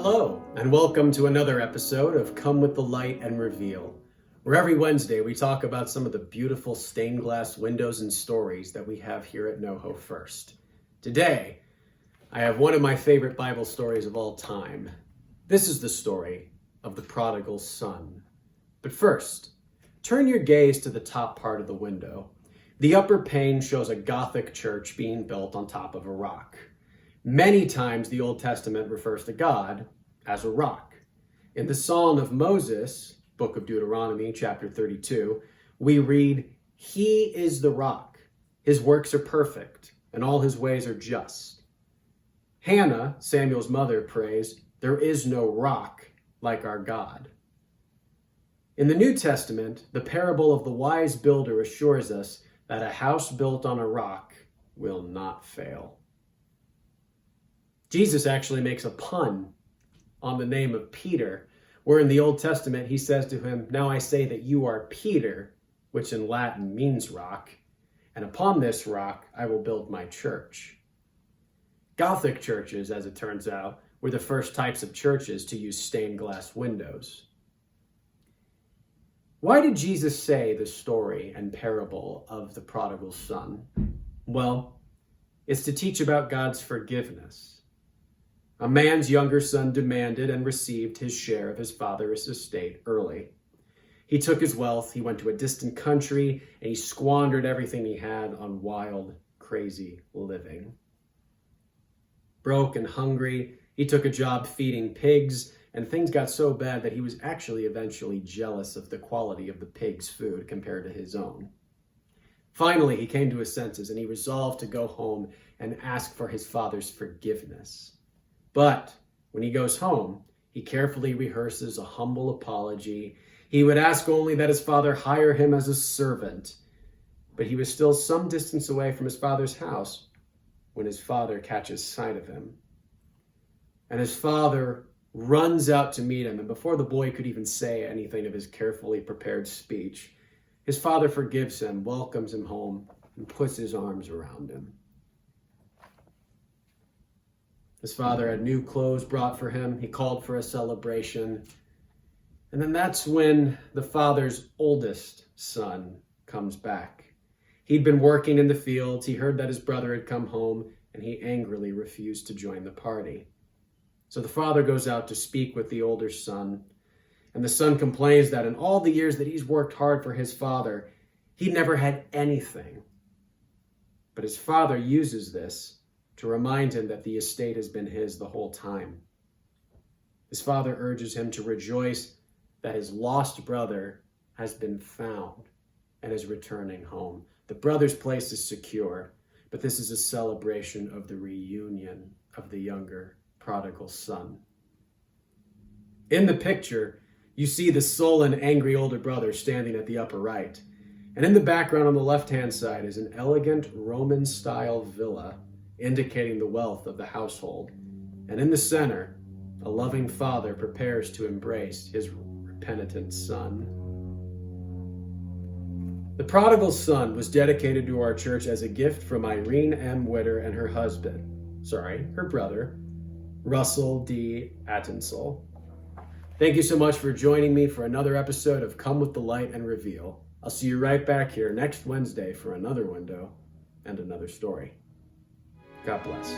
Hello, and welcome to another episode of Come with the Light and Reveal, where every Wednesday we talk about some of the beautiful stained glass windows and stories that we have here at NoHo First. Today, I have one of my favorite Bible stories of all time. This is the story of the Prodigal Son. But first, turn your gaze to the top part of the window. The upper pane shows a Gothic church being built on top of a rock. Many times the Old Testament refers to God as a rock. In the Song of Moses, book of Deuteronomy, chapter 32, we read, "He is the rock. His works are perfect, and all his ways are just." Hannah, Samuel's mother, prays, "There is no rock like our God." In the New Testament, the parable of the wise builder assures us that a house built on a rock will not fail. Jesus actually makes a pun on the name of Peter, where in the Old Testament he says to him, "Now I say that you are Peter," which in Latin means rock, "and upon this rock I will build my church." Gothic churches, as it turns out, were the first types of churches to use stained glass windows. Why did Jesus say the story and parable of the prodigal son? Well, it's to teach about God's forgiveness. A man's younger son demanded and received his share of his father's estate early. He took his wealth, he went to a distant country, and he squandered everything he had on wild, crazy living. Broke and hungry, he took a job feeding pigs, and things got so bad that he was actually eventually jealous of the quality of the pigs' food compared to his own. Finally, he came to his senses and he resolved to go home and ask for his father's forgiveness. But when he goes home, he carefully rehearses a humble apology. He would ask only that his father hire him as a servant. But he was still some distance away from his father's house when his father catches sight of him. And his father runs out to meet him, and before the boy could even say anything of his carefully prepared speech, his father forgives him, welcomes him home, and puts his arms around him. His father had new clothes brought for him. He called for a celebration. And then that's when the father's oldest son comes back. He'd been working in the fields. He heard that his brother had come home, and he angrily refused to join the party. So the father goes out to speak with the older son. And the son complains that in all the years that he's worked hard for his father, he never had anything. But his father uses this to remind him that the estate has been his the whole time. His father urges him to rejoice that his lost brother has been found and is returning home. The brother's place is secure, but this is a celebration of the reunion of the younger prodigal son. In the picture, you see the sullen, angry older brother standing at the upper right. And in the background on the left-hand side is an elegant Roman-style villa indicating the wealth of the household. And in the center, a loving father prepares to embrace his repentant son. The Prodigal Son was dedicated to our church as a gift from Irene M. Witter and her brother, Russell D. Attinsall. Thank you so much for joining me for another episode of Come with the Light and Reveal. I'll see you right back here next Wednesday for another window and another story. God bless.